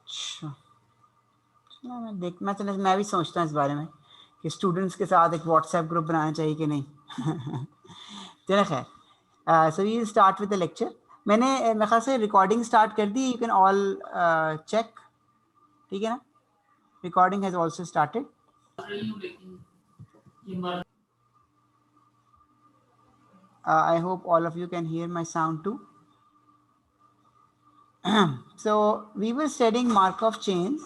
अच्छा, मैं भी सोचता हूँ इस बारे में कि स्टूडेंट्स के साथ एक व्हाट्सएप ग्रुप बनाना चाहिए कि नहीं। चलो खैर, so we start with the lecture. मैंने मेरे ख्याल से रिकॉर्डिंग स्टार्ट कर दी, यू कैन ऑल चेक, ठीक है ना? Recording has also started. I hope all of you can hear my sound too. So we were studying Markov chains,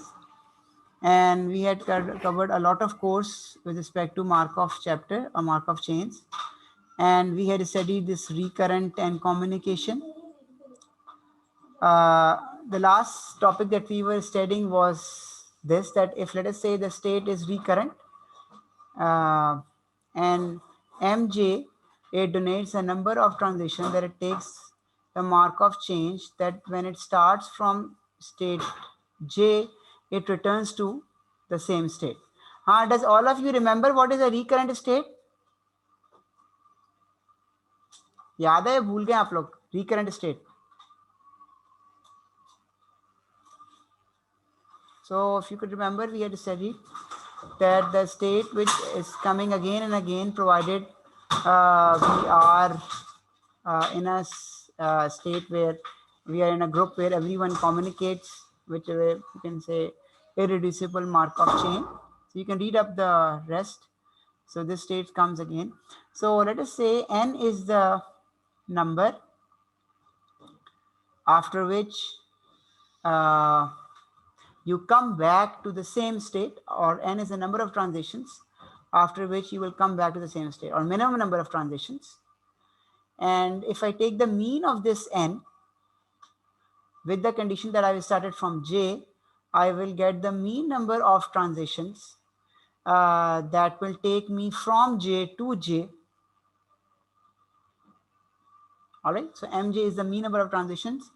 and we had covered a lot of course with respect to Markov chapter or Markov chains, and we had studied this recurrent and communication. The last topic that we were studying was this, that if let us say the state is recurrent, and Mj, it denotes a number of transitions that it takes the Markov change, that when it starts from state J, it returns to the same state. Does all of you remember what is a recurrent state? याद है, भूल गए आप लोग? Recurrent state. So if you could remember, we had studied that the state which is coming again and again, provided we are in a state where we are in a group where everyone communicates, which you can say irreducible Markov chain. So you can read up the rest. So this state comes again. So let us say n is the number after which you come back to the same state, or n is the number of transitions after which you will come back to the same state, or minimum number of transitions. And if I take the mean of this n with the condition that I started from j, I will get the mean number of transitions that will take me from j to j. All right, so mj is the mean number of transitions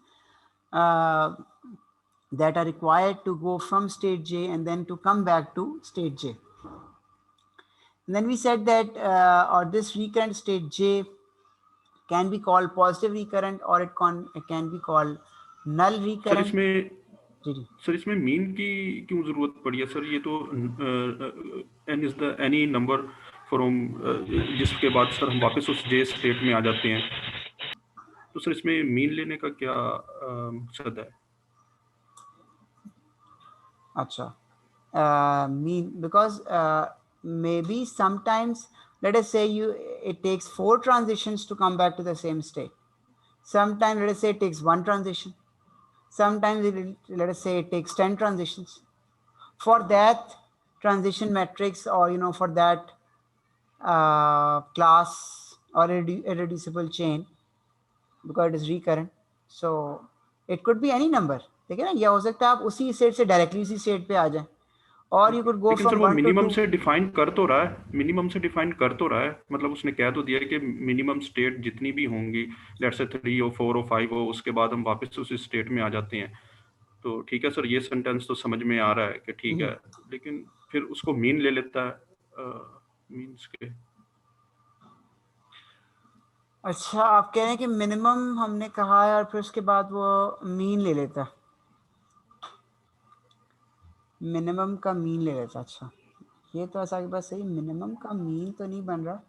that are required to go from state j and then to come back to state j. And then we said that or this recurrent state j can be called positive recurrent, or it can be called null recurrent. Sir इसमें mean की क्यों जरूरत पड़ी है sir? ये तो n is the any number from जिसके बाद सर हम वापस उस j स्टेट में आ जाते हैं, तो सर इसमें मीन लेने का क्या मकसद है? अच्छा, mean because maybe sometimes, let us say it takes 4 transitions to come back to the same state. Sometimes let us say it takes 1 transition. Sometimes let us say it takes 10 transitions. For that transition matrix, or for that class or irreducible chain, because it is recurrent, so it could be any number. ठीक है ना? या हो सकता है आप उसी state से डायरेक्टली उसी स्टेट पे आ जाएं, और you could go from 1 to 2. Minimum से डिफाइन कर तो रहा है, मतलब उसने कह तो दिया कि मिनिमम स्टेट जितनी भी होंगी, लेट्स से 3 हो 4 हो 5 हो, उसके बाद हम वापस उसी स्टेट में आ जाते हैं. तो ठीक है सर, ये सेंटेंस तो समझ में आ रहा है कि ठीक है, लेकिन फिर उसको मीन ले लेता है मीन्स के. अच्छा, आप कह रहे हैं कि मिनिमम हमने कहा है और फिर उसके बाद वो मीन ले लेता, मिनिमम का मीन ले लेता. अच्छा, ये तो ऐसा कि बस सही, मिनिमम का मीन तो नहीं बन रहा.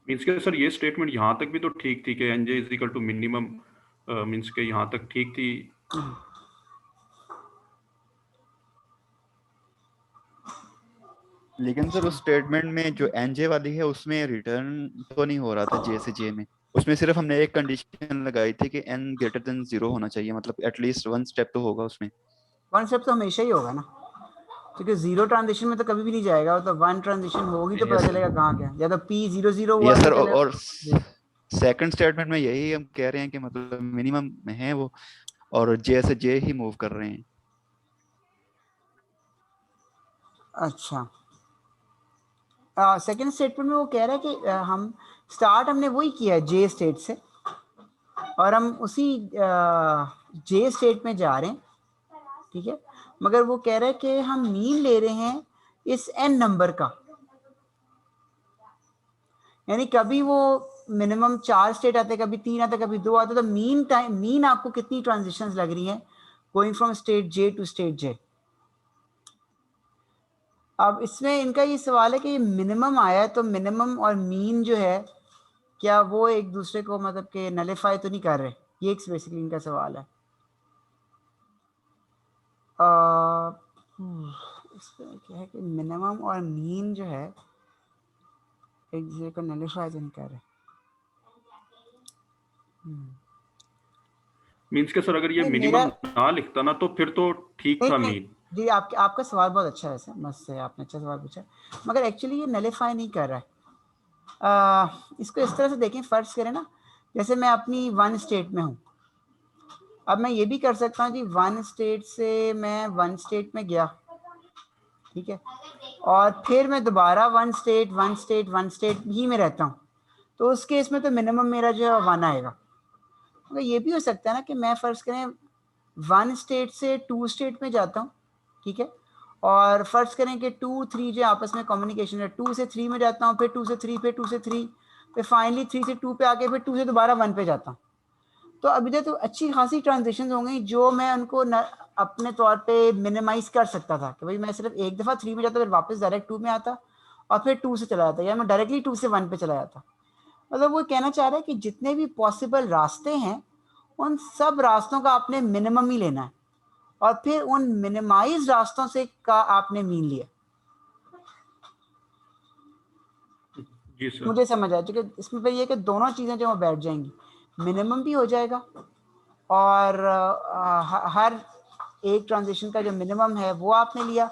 मीन्स के सर ये स्टेटमेंट यहाँ तक भी तो ठीक थी कि NJ is equal to minimum, means के यहाँ तक ठीक थी. लेकिन सर उस स्टेटमेंट में जो एनजे वाली है उसमें रिटर्न तो नहीं हो रहा था जे से जे में. उसमें सिर्फ हमने एक कंडीशन लगाई थी कि n ग्रेटर देन 0 होना चाहिए, मतलब एटलीस्ट 1 स्टेप तो होगा उसमें. 1 स्टेप तो हमेशा ही होगा ना, क्योंकि 0 ट्रांजिशन में तो कभी भी नहीं जाएगा. तो 1 ट्रांजिशन होगी तो पता चलेगा कहाँ क्या, या तो p00 हुआ सर. तो और सेकंड स्टेटमेंट में यही हम कह रहे हैं कि मतलब मिनिमम में है वो, और जे से जे ही मूव कर रहे हैं. अच्छा, सेकंड स्टेटमेंट में वो कह रहा है कि हम स्टार्ट हमने वही किया है जे स्टेट से, और हम उसी जे स्टेट में जा रहे हैं. ठीक है, मगर वो कह रहा है कि हम मीन ले रहे हैं इस n नंबर का. यानी कभी वो मिनिमम 4 स्टेट आते, कभी 3 आते, कभी 2 आते, तो मीन आपको कितनी ट्रांजिशंस लग रही हैं going from state J to state J. अब इसमें इनका ये सवाल है कि मिनिमम आया है, तो मिनिमम और मीन जो है क्या वो एक दूसरे को मतलब कि नलिफाई तो नहीं कर रहे, ये एक बेसिकली इनका सवाल है। इसमें क्या है कि मिनिमम और मीन जो है एक दूसरे को नलिफाई तो नहीं कर रहे। मीन्स के सर अगर ये नहीं, मिनिमम मेरा ना लिखता ना तो फिर तो ठीक नहीं था नहीं मीन। जी, आपका सवाल बहुत अच्छा है, वैसे मस्त है, आपने अच्छा सवाल पूछा, मगर एक्चुअली ये नलिफाई नहीं कर रहा है। इसको इस तरह से देखें, फर्ज करें ना, जैसे मैं अपनी 1 स्टेट में हूँ, अब मैं ये भी कर सकता हूँ जी 1 स्टेट से मैं 1 स्टेट में गया, ठीक है, और फिर मैं दोबारा 1 स्टेट ही में रहता हूँ, तो उस केस में तो मिनिमम मेरा जो है 1 आएगा। मगर ये भी हो सकता है ना कि मैं फर्ज करें 1 स्टेट से 2 स्टेट में जाता हूँ, ठीक है, और फर्ज करें कि 2 3 जो आपस में कम्युनिकेशन है, 2 से 3 में जाता हूँ, फिर 2 से 3, फिर 2 से 3, फिर फाइनली 3 से 2 पे आके फिर 2 से दोबारा 1 पे जाता हूँ। तो अभी तक तो अच्छी खासी ट्रांजेक्शन हो गई जो मैं उनको अपने तौर पे मिनिमाइज कर सकता था कि भाई मैं सिर्फ एक दफ़ा 3 में जाता, फिर वापस डायरेक्ट 2 में आता, और फिर 2 से चला जाता, या मैं डायरेक्टली 2 से 1 पे चला जाता। मतलब वो कहना चाह रहा है कि जितने भी पॉसिबल रास्ते हैं उन सब रास्तों का आपने मिनिमम ही लेना है, और फिर उन मिनिमाइज रास्तों से का आपने मीन लिया। जी सर। मुझे समझ आया, क्योंकि इसमें फिर ये कि दोनों चीज़ें जो वो बैठ जाएंगी, मिनिमम भी हो जाएगा, और हर एक ट्रांजिशन का जो मिनिमम है वो आपने लिया,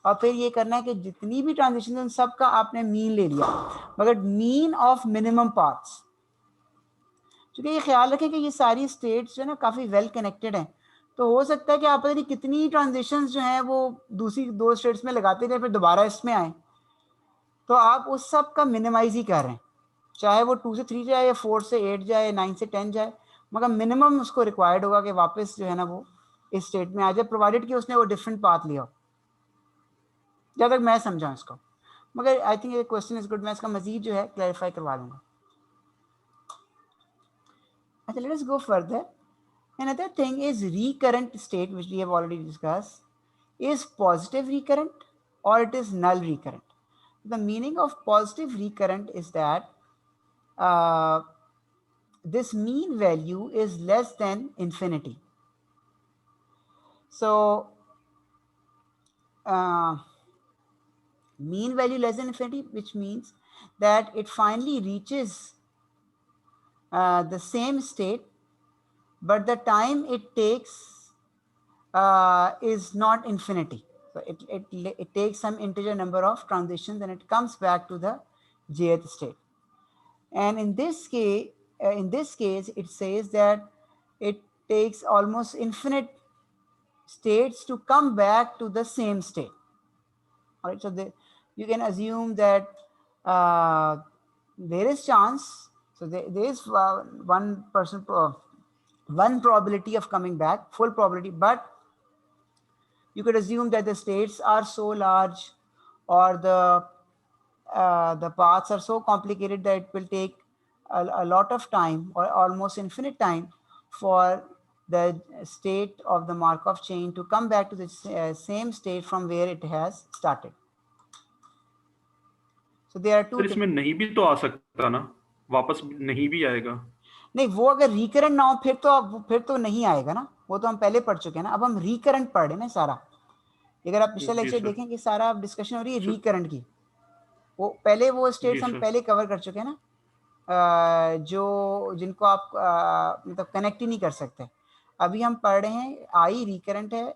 और फिर ये करना है कि जितनी भी ट्रांजिशन उन सब का आपने मीन ले लिया, मगर मीन ऑफ मिनिमम पाथ्स। क्योंकि ये ख्याल रखें कि ये सारी स्टेट्स जो है ना काफ़ी वेल कनेक्टेड हैं, तो हो सकता है कि आप पता नहीं कितनी ट्रांजिशंस जो हैं वो दूसरी 2 स्टेट्स में लगाते रहे, फिर दोबारा इसमें आए, तो आप उस सब का मिनिमाइज ही कर रहे हैं, चाहे वो 2 से 3 जाए, या 4 से 8 जाए, 9 से 10 जाए, मगर मिनिमम उसको रिक्वायर्ड होगा कि वापस जो है ना वो इस स्टेट में आ जाए, प्रोवाइडेड कि उसने वो डिफरेंट पाथ लिया हो, जब तक मैं समझा इसको। मगर आई थिंक ये क्वेश्चन इज गुड, मैं इसका मजीद जो है क्लैरिफाई करवा दूंगा। अच्छा, let us go further. Another thing is recurrent state, which we have already discussed, is positive recurrent or it is null recurrent. The meaning of positive recurrent is that this mean value is less than infinity. So mean value less than infinity, which means that it finally reaches the same state, but the time it takes is not infinity. So it takes some integer number of transitions and it comes back to the jth state. And in this case, it says that it takes almost infinite states to come back to the same state. All right, so you can assume that there is chance. So there is 1% one probability of coming back, full probability, but you could assume that the states are so large, or the paths are so complicated that it will take a lot of time, or almost infinite time, for the state of the Markov chain to come back to the same state from where it has started. So there are two sir इसमें नहीं भी तो आ सकता ना, वापस नहीं भी आएगा। नहीं, वो अगर रिकरेंट ना हो फिर तो नहीं आएगा ना, वो तो हम पहले पढ़ चुके हैं ना, अब हम रिकरेंट पढ़ रहे हैं ना सारा। अगर आप पिछले जी लेक्चर सर। देखें कि सारा डिस्कशन हो रही है सर- रिकरेंट की, वो पहले वो जी स्टेट्स हम सर। पहले कवर कर चुके हैं ना, जो जिनको आप मतलब कनेक्ट ही नहीं कर सकते। अभी हम पढ़ रहे हैं आई रिकरेंट है,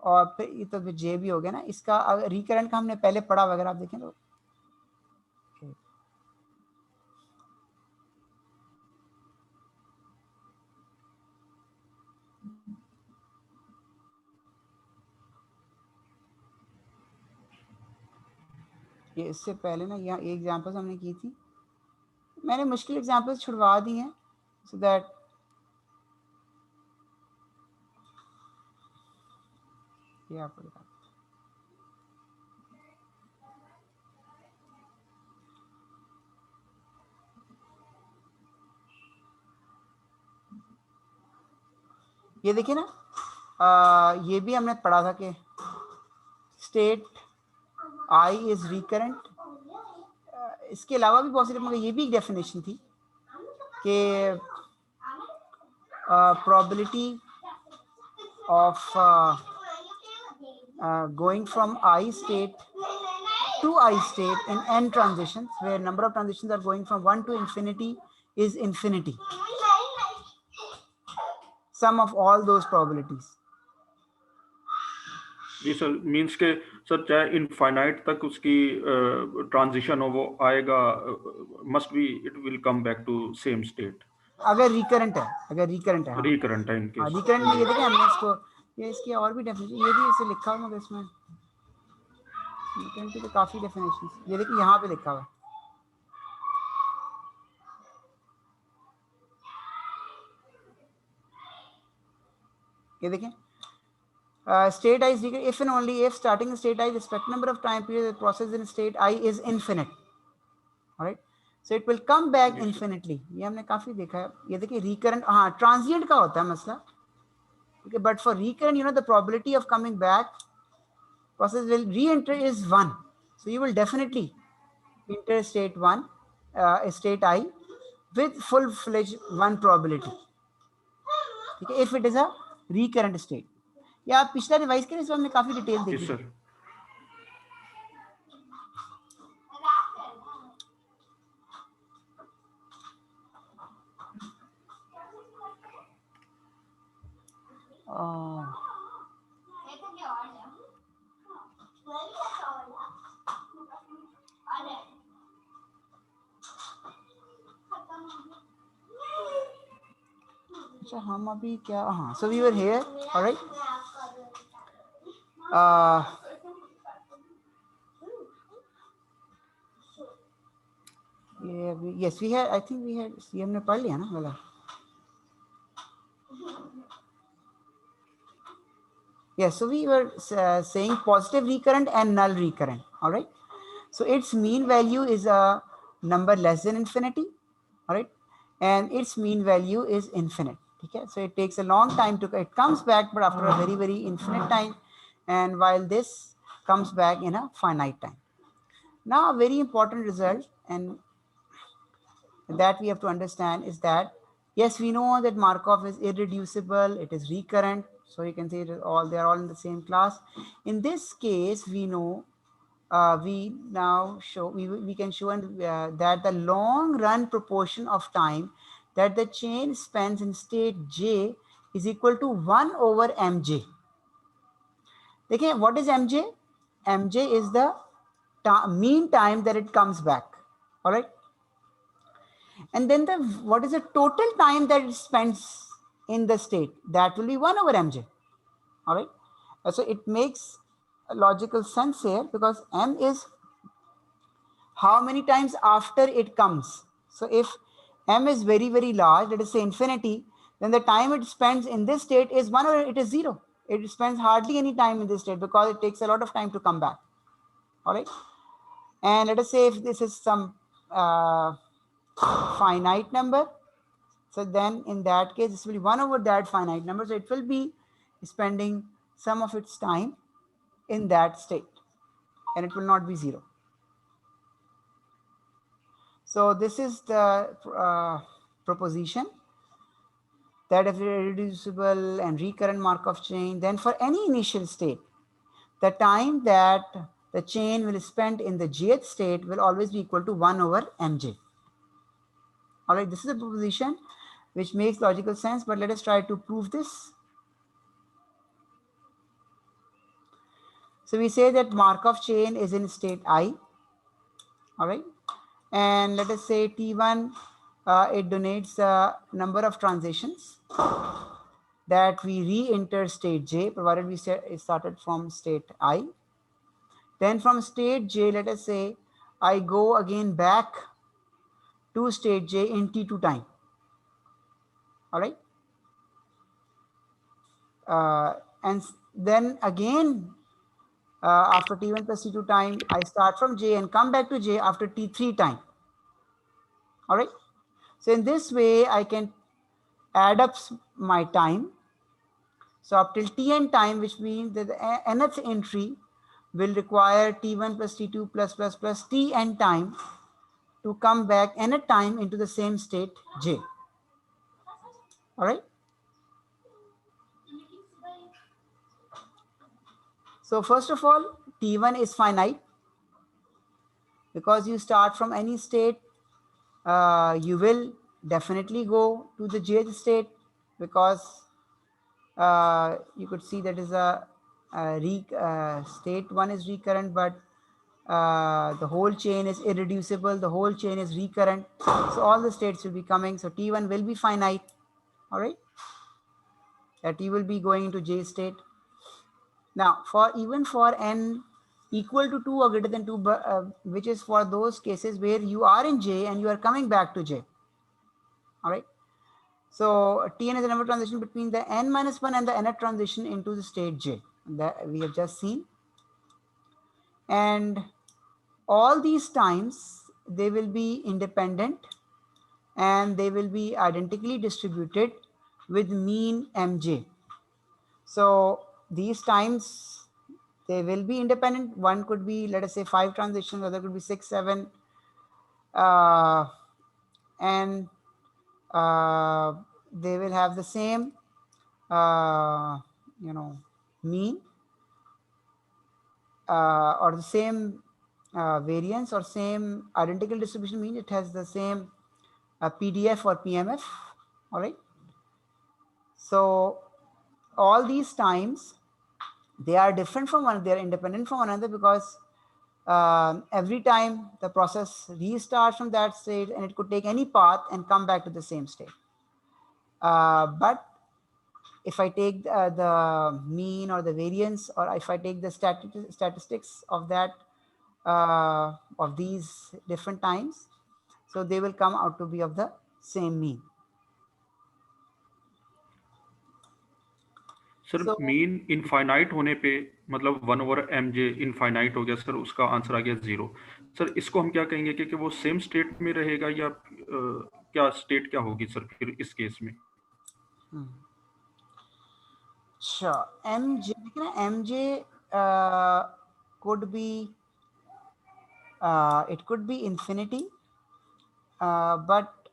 और फिर ये तो फिर जे भी हो गया ना, इसका रिकरेंट का हमने पहले पढ़ा, अगर आप देखें तो ये इससे पहले ना यहाँ एक एग्जाम्पल्स हमने की थी, मैंने मुश्किल एग्जाम्पल्स छुड़वा दी हैं, सो दैट ये आपको दिखा। ये देखिए ना, ये भी हमने पढ़ा था कि स्टेट आई इज रिकरेंट। इसके अलावा भी पॉसिबल, मगर ये भी एक डेफिनेशन थी कि probability of going from I state to I state in n transitions, where number of transitions are going from 1 to infinity is infinity. Sum of all those probabilities. जी सर, मींस के sir चाहे infinite तक उसकी transition हो, वो आएगा, must be it will come back to same state अगर recurrent है, अगर रिकरेंट है, हाँ रिकरेंट है इन केस। रिकरेंट में ये देखिए हमने इसको, ये इसकी और भी डेफिनेशन, ये भी इसे लिखा हुआ मगर इसमें रिकरेंट की तो काफी डेफिनेशन, ये देखिए यहाँ पे लिखा हुआ है। ये देखें, state I is recurrent if and only if starting state I, the expected number of time periods the process in state I is infinite. All right, so it will come back infinitely. ये हमने काफी देखा है। ये देखिए recurrent, हाँ transient का होता है मसला, okay, but for recurrent, you know, the probability of coming back process will re-enter is 1, so you will definitely enter state 1, state I with full-fledged 1 probability, okay, if it is a recurrent state. या आप पिछला revise करें, इसमें हमने काफी detail देखी sir. अच्छा हम अभी क्या, हाँ, so we were here, all right. ये अभी, yes we had, I think we had, ये हमने पढ़ लिया ना वाला। Yes, so we were saying positive recurrent and null recurrent, all right. So its mean value is a number less than infinity, all right, and its mean value is infinite. Okay, so it takes a long time to, it comes back, but after a very, very infinite time, and while this comes back in a finite time. Now, a very important result, and that we have to understand, is that yes, we know that Markov is irreducible, it is recurrent, so you can say it is all, they are all in the same class. In this case, we know, we now show, we can show that the long run proportion of time that the chain spends in state J is equal to 1 over mj. Okay, what is mj? Mj is the mean time that it comes back, all right. And then what is the total time that it spends in the state? That will be 1 over mj, all right. So it makes a logical sense here, because m is how many times after it comes. So if m is very, very large, let us say infinity, then the time it spends in this state is 1 over, it is 0. It spends hardly any time in this state because it takes a lot of time to come back, all right. And let us say if this is some finite number, so then in that case this will be 1 over that finite number, so it will be spending some of its time in that state, and it will not be 0. So this is the proposition that if irreducible and recurrent Markov chain, then for any initial state, the time that the chain will spend in the jth state will always be equal to 1 over mj. All right, this is a proposition which makes logical sense, but let us try to prove this. So we say that Markov chain is in state I, all right, and let us say T1, it donates the number of transitions that we re-enter state J, provided we started from state I. Then from state J, let us say I go again back to state J in T2 time, all right. And then again, after T1 plus T2 time, I start from J and come back to J after T3 time, all right. So in this way, I can add up my time So up till Tn time, which means that the nth entry will require T1 plus T2 plus Tn time to come back nth time into the same state J. All right. So first of all, T1 is finite because you start from any state. You will definitely go to the jth state because you could see that is state 1 is recurrent, but the whole chain is irreducible, the whole chain is recurrent, so all the states will be coming. So T1 will be finite. All right, that you will be going into J state. Now for even for n equal to 2 or greater than 2, which is for those cases where you are in J and you are coming back to J. All right, so Tn is the number of transition between the n minus 1 and the nth transition into the state J that we have just seen. And all these times, they will be independent and they will be identically distributed with mean Mj. So these times, they will be independent. One could be, let us say, 5 transitions, other could be 6, 7, and they will have the same, mean or the same variance or same identical distribution mean. It has the same PDF or PMF. All right. So all these times, they are different from one, they are independent from one another because every time the process restarts from that state and it could take any path and come back to the same state. But if I take the mean or the variance, or if I take the statistics of that, of these different times, so they will come out to be of the same mean. Sir So- mean infinite होने पे मतलब 1/mj infinite हो गया sir, उसका answer आ गया 0। Sir इसको हम क्या कहेंगे कि वो सेम स्टेट में रहेगा या क्या स्टेट क्या होगी सर फिर इस केस में? Sure. MJ, MJ could be, it could be infinity, but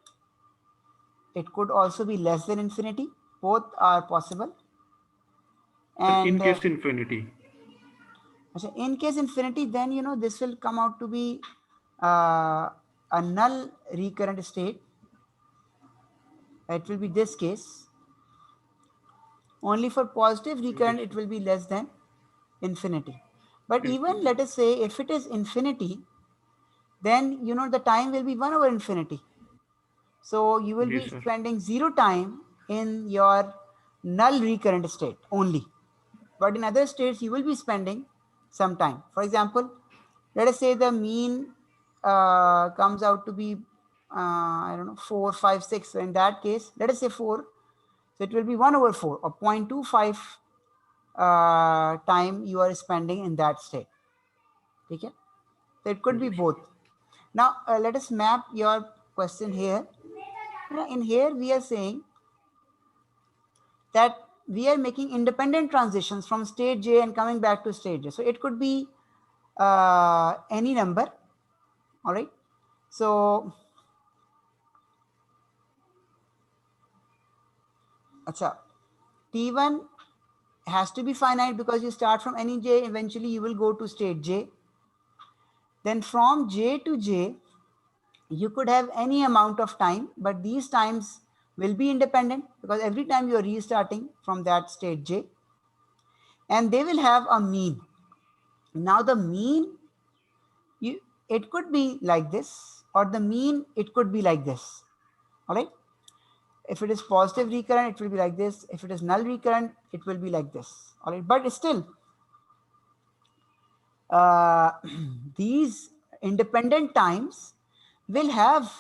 it could also be less than infinity. Both are possible. Sir in And case infinity, in case infinity, then this will come out to be a null recurrent state. It will be this case. Only for positive recurrent, it will be less than infinity. But even let us say if it is infinity, then the time will be 1/infinity. So you will Yes, be sir. spending 0 time in your null recurrent state only. But in other states, you will be spending some time. For example, let us say the mean comes out to be, I don't know, 4, 5, 6. So in that case, let us say 4. So it will be 1/4 or 0.25 time you are spending in that state. Okay? So it could be both. Now, let us map your question here. In here, we are saying that we are making independent transitions from state J and coming back to state J. So it could be any number. All right. So, acha, T1 has to be finite because you start from any J, eventually you will go to state J. Then from J to J, you could have any amount of time, but these times will be independent because every time you are restarting from that state J, and they will have a mean. Now the mean, it could be like this, or the mean, it could be like this. All right. If it is positive recurrent, it will be like this. If it is null recurrent, it will be like this. All right. But still, these independent times will have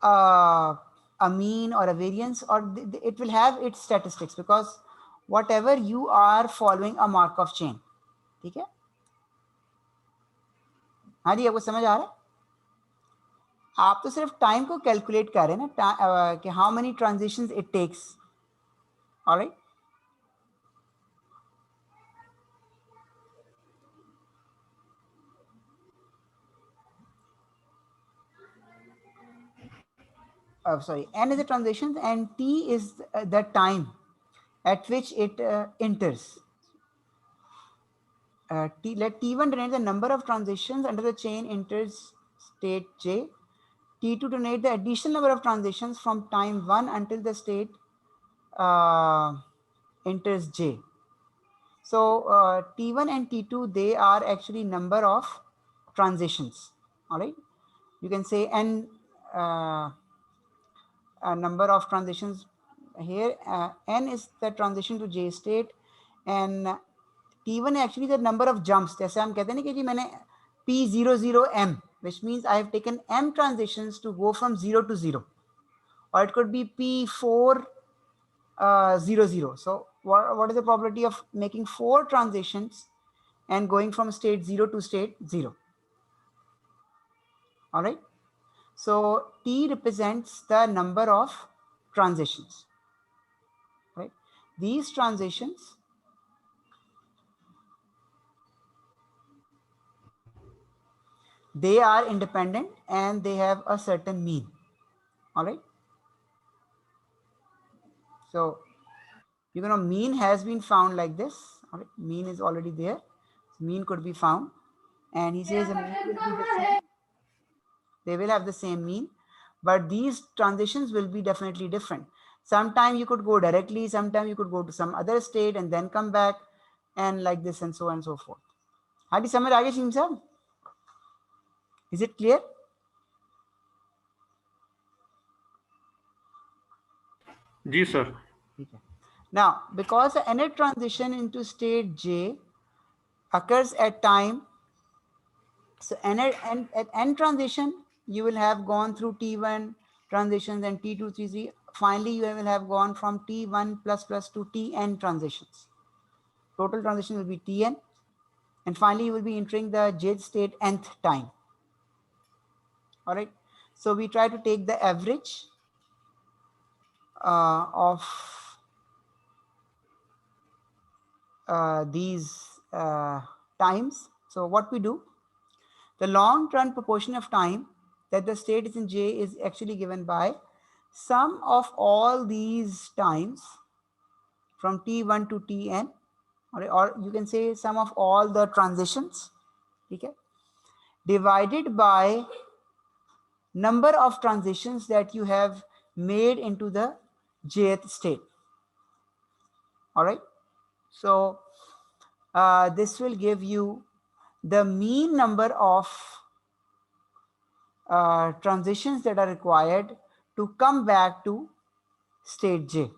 a mean or a variance, or it will have its statistics because whatever you are following a Markov chain. ठीक है? हाँ जी, आपको समझ आ रहा है? आप तो सिर्फ टाइम को कैलकुलेट कर रहे हैं ना कि how many transitions it takes. Alright, sorry, n is the transitions and t is the time at which it enters. Let T1 denote the number of transitions under the chain enters state J. T2 denote the additional number of transitions from time 1 until the state enters J. So T1 and T2, they are actually number of transitions. All right. You can say n number of transitions here. N is the transition to J state, and T1 actually the number of jumps. जैसे हम कहते हैं ना कि जी मैंने P00M, which means I have taken M transitions to go from 0 to 0, or it could be P400. So what is the probability of making 4 transitions and going from state 0 to state 0? All right. So T represents the number of transitions, right? These transitions they are independent and they have a certain mean. All right. So you know mean has been found like this. All right. Mean is already there. Mean could be found, and he says the mean will be the same. They will have the same mean, but these transitions will be definitely different. Sometime you could go directly, sometime you could go to some other state and then come back, and like this and so on and so forth. Hadi samajh aage Shim sahab? Is it clear? जी sir. Now, because the nth transition into state J occurs at time, so at n transition, you will have gone through T1 transitions and T2, T3. Finally, you will have gone from T1 plus to Tn transitions. Total transition will be Tn. And finally, you will be entering the J state nth time. All right. So we try to take the average of these times. So what we do, the long run proportion of time that the state is in J is actually given by sum of all these times from T1 to Tn, or you can say sum of all the transitions, okay, divided by number of transitions that you have made into the jth state. All right. So this will give you the mean number of transitions that are required to come back to state J.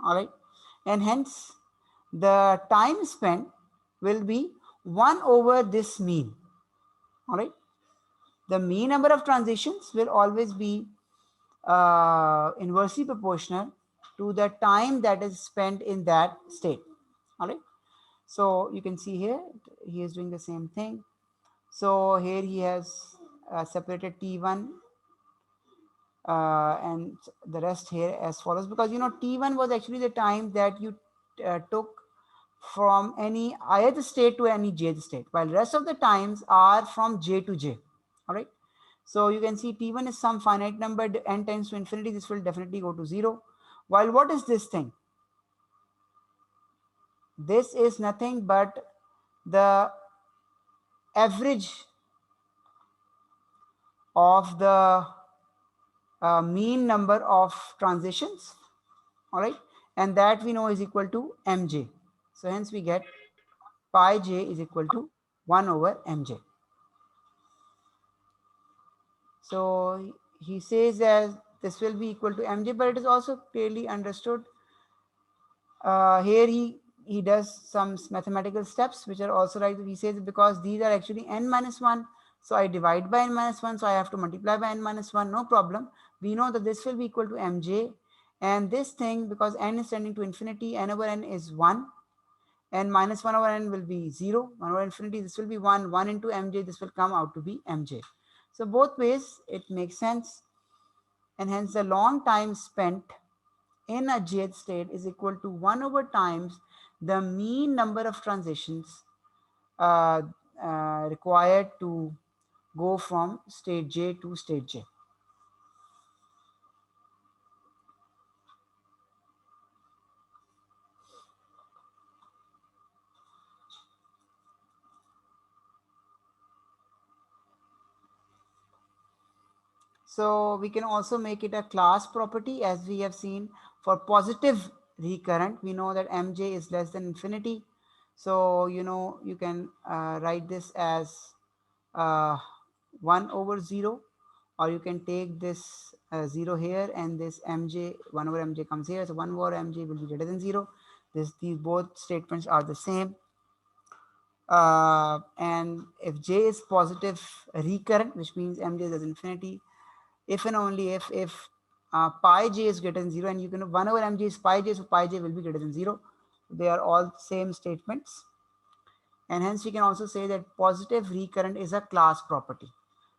All right. And hence the time spent will be 1 over this mean. All right. The mean number of transitions will always be inversely proportional to the time that is spent in that state. All right. So you can see here, he is doing the same thing. So here he has separated T1 and the rest here as follows, because you know T1 was actually the time that you took from any ith state to any jth state, while rest of the times are from J to J. All right. So you can see T1 is some finite number, n tends to infinity, this will definitely go to 0. While what is this thing? This is nothing but the average of the mean number of transitions. All right. And that we know is equal to mj. So hence we get pi j is equal to 1 over mj. So he says that this will be equal to mj, but it is also clearly understood. Here he does some mathematical steps which are also right. He says because these are actually n minus 1, so I divide by n minus 1, so I have to multiply by n minus 1, no problem. We know that this will be equal to mj, and this thing, because n is tending to infinity, n over n is 1, and minus 1 over n will be 0, 1 over infinity, this will be 1, 1 into mj, this will come out to be mj. So both ways it makes sense, and hence the long time spent in a jth state is equal to 1 over times the mean number of transitions required to go from state J to state J. So we can also make it a class property, as we have seen for positive recurrent. We know that mj is less than infinity. So, you can write this as 1 over 0, or you can take this 0 here, and this mj, 1 over mj comes here. So 1 over mj will be greater than 0. These both statements are the same. And if j is positive recurrent, which means mj is infinity, if and only if pi j is greater than 0, and you can 1 over mj is pi j, so pi j will be greater than 0. They are all same statements, and hence we can also say that positive recurrent is a class property.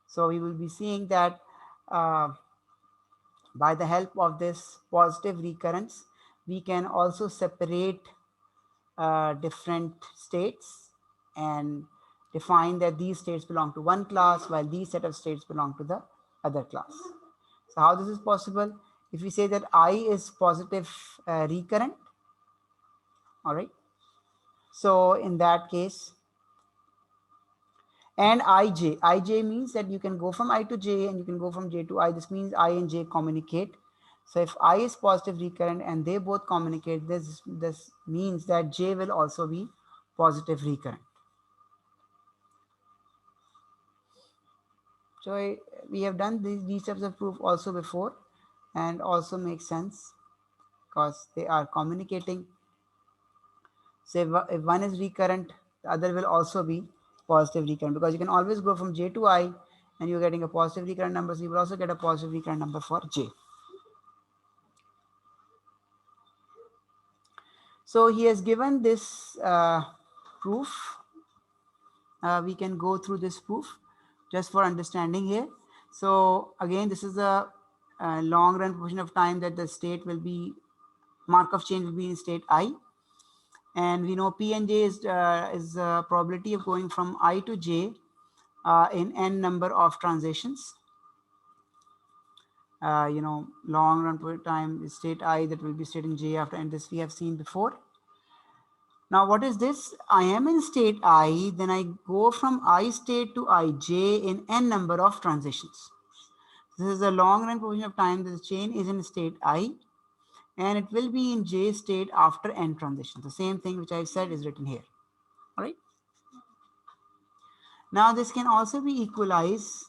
So we will be seeing that by the help of this positive recurrence, we can also separate different states and define that these states belong to one class while these set of states belong to the other class. So how this is possible? If we say that I is positive recurrent, all right. So in that case, and ij means that you can go from I to j and you can go from j to I. This means I and j communicate. So if I is positive recurrent and they both communicate, this means that j will also be positive recurrent. So we have done these types of proof also before, and also makes sense because they are communicating. Say if one is recurrent, the other will also be positive recurrent, because you can always go from j to I and you're getting a positive recurrent number, so you will also get a positive recurrent number for j. So he has given this proof. We can go through this proof just for understanding here. So again, this is a long run portion of time that the state will be, Markov chain will be in state I. And we know P and J is probability of going from I to J in n number of transitions. Long run period time state I, that will be state in J after, and this we have seen before. Now what is this? I am in state I, then I go from I state to ij in n number of transitions. This is a long run portion of time that the chain is in state I, and it will be in j state after n transitions. The same thing which I said is written here. All right. Now this can also be equalized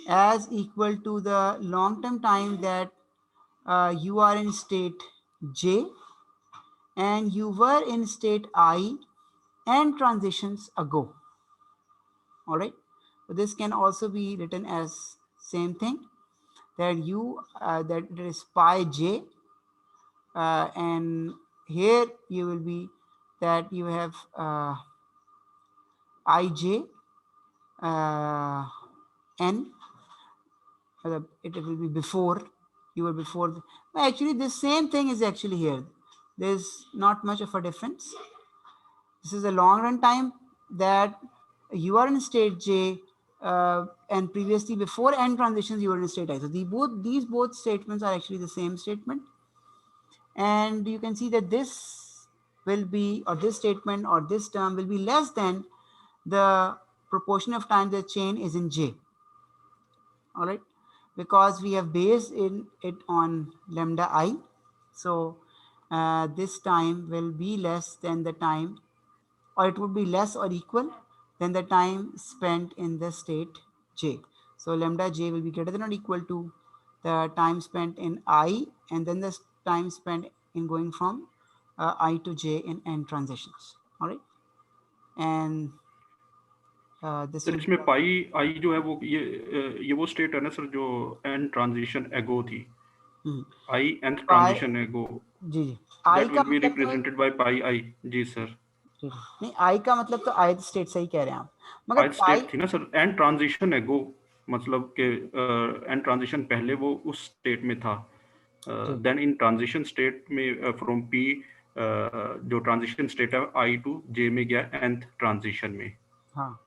as equal to the long-term time that you are in state j and you were in state I n transitions ago. All right. So this can also be written as same thing, that that it is pi j, and here you will be that you have ij n. It will be before you were before. Actually, the same thing is actually here. There's not much of a difference. This is a long run time that you are in state j, and previously before n transitions you were in state I. So these both statements are actually the same statement, and you can see that this will be, or this statement or this term will be less than the proportion of time the chain is in j. All right, because we have based it on lambda I. So this time will be less than the time, or it would be less or equal than the time spent in the state j. So lambda j will be greater than or equal to the time spent in I, and then the time spent in going from I to j in n transitions. All right, and this sir will इसमें पाई आई जो है वो ये वो state है ना sir जो N transition एगो थी, आई nth ट्रांजिशन एगो, जी आई that का will be मतलब represented by pi I. जी सर, नहीं, आई का मतलब तो ith स्टेट से ही कह रहे हैं आप, मगर ith स्टेट थी ना सर, एन ट्रांजिशन एगो, मतलब कि एन ट्रांजिशन पहले वो उस स्टेट में था, देन इन ट्रांजिशन स्टेट में फ्रॉम पी जो ट्रांजिशन स्टेट है आई टू जे में गया nth ट्रांजिशन में. हाँ,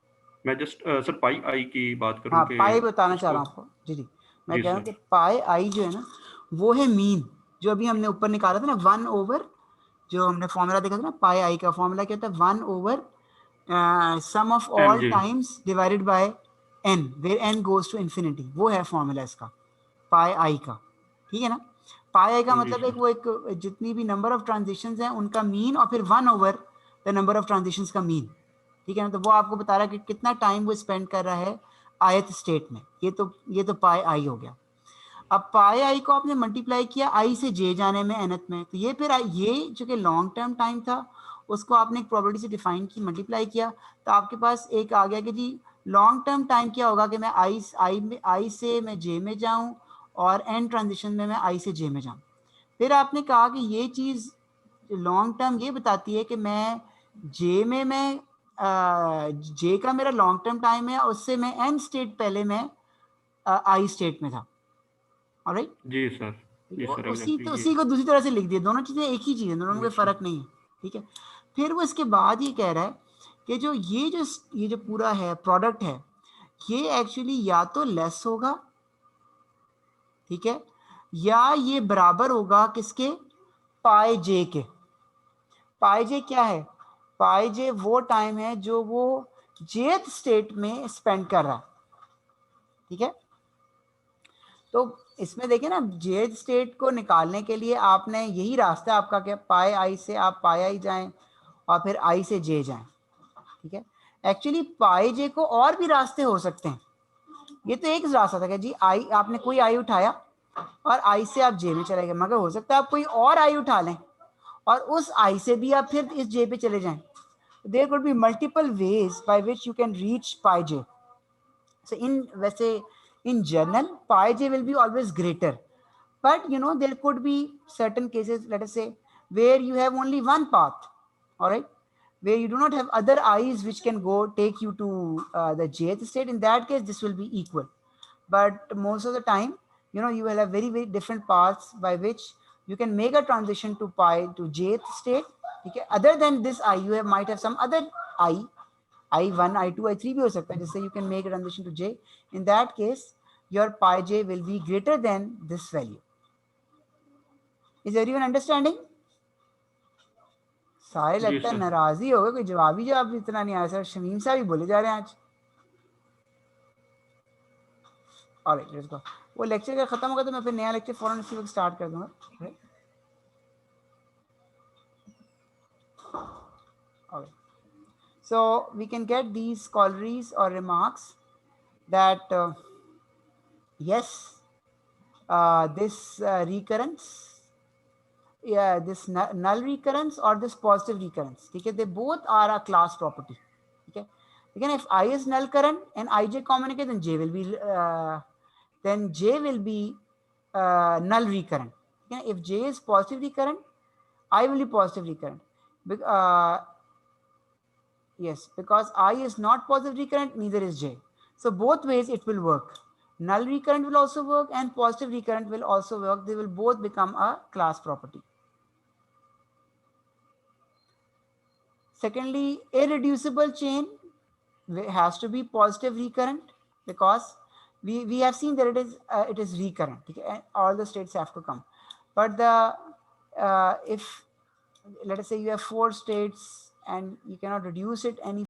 मैं जस्ट सर पाई आई की बात करूं हाँ, कि पाई बताना चाह रहा हूँ आपको. जी मैं जी कह रहा हूँ सर. कि पाई आई जो है ना, वो है मीन, जो अभी हमने ऊपर निकाला था ना, 1 ओवर, जो हमने फॉर्मूला देखा था ना, पाई आई का फॉर्मूला क्या था, 1 over sum of all MJ. Times divided by n, where n goes to infinity, वो है फॉर्मूला इसका पाई आई का, ठीक है ना। पाई आई का मतलब एक वो एक जितनी भी नंबर ऑफ ट्रांजिशंस हैं उनका मीन और फिर 1 over the number of transitions का मीन, ठीक है ना। तो वो आपको बता रहा है कि कितना टाइम वो स्पेंड कर रहा है ith स्टेट में। ये तो पाई आई हो गया। अब पाई आई को आपने मल्टीप्लाई किया आई से जे जाने में nth में, तो ये फिर ये जो कि लॉन्ग टर्म टाइम था उसको आपने एक प्रोबेबिलिटी से डिफाइन की, मल्टीप्लाई किया, तो आपके पास एक आ गया कि जी लॉन्ग टर्म टाइम क्या होगा कि मैं आई से मैं जे में जाऊं और एन ट्रांजिशन में मैं आई से जे में जाऊं। फिर आपने कहा कि ये चीज़ लॉन्ग टर्म ये बताती है कि मैं जे में मैं जे का मेरा लॉन्ग टर्म टाइम है, उससे मैं एन स्टेट पहले मैं आई स्टेट में था। ऑलराइट, जी सर, जी सर, उसी को दूसरी तरह से लिख दिया। दोनों चीजें एक ही चीज है, दोनों में कोई फर्क नहीं है, ठीक है। फिर वो इसके बाद ये कह रहा है कि ये जो पूरा है प्रोडक्ट है, ये एक्चुअली या तो लेस होगा, ठीक है, या ये बराबर होगा किसके, पाई जे के। पाई जे क्या है, पाई जे वो टाइम है जो वो जेथ स्टेट में स्पेंड कर रहा है, ठीक है। तो इसमें देखिए ना, जेथ स्टेट को निकालने के लिए आपने यही रास्ता आपका क्या, पाई आई से आप पाई आई जाएं और फिर आई से जे जाएं, ठीक है। एक्चुअली पाई जे को और भी रास्ते हो सकते हैं, ये तो एक रास्ता था कि जी आई आपने कोई आई उठाया और आई से आप जे में चले गए, मगर हो सकता है आप कोई और आई उठा लें और उस आई से भी आप फिर इस जे पे चले जाएं। There could be multiple ways by which you can reach pi J. So in general, pi j will be always greater, but you know there could be certain cases, let us say, where you have only one path, all right, where you do not have other i's which can go take you to the jth state. In that case, this will be equal, but most of the time, you know, you will have very different paths by which you can make a transition to pi to jth state, okay. Other than this I, you might have some other I1, I2, I3 भी हो सकता है, जिससे you can make a transition to J. In that case, your pi j will be greater than this value. Is everyone understanding? सारे लगता है नाराज ही हो गए, कोई जवाब इतना नहीं आया सर। शमीम साहब भी बोले जा रहे हैं आज। Alright, let's go. वो लेक्चर का खत्म होगा तो मैं फिर नया लेक्चर फौरन इसी वक्त स्टार्ट कर दूंगा, right. Alright, so we can get these corollaries or remarks that yes, this recurrence, yeah, this null recurrence or this positive recurrence, okay, they both are a class property, okay. Again, if I is null current and ij communicate, then j will be null recurrent. Okay? If j is positive recurrent, I will be positive recurrent. Yes, because I is not positive recurrent, neither is j. So both ways it will work. Null recurrent will also work and positive recurrent will also work. They will both become a class property. Secondly, irreducible chain has to be positive recurrent because we have seen that it is recurrent. Okay? All the states have to come. But the if let us say you have 4 states and you cannot reduce it any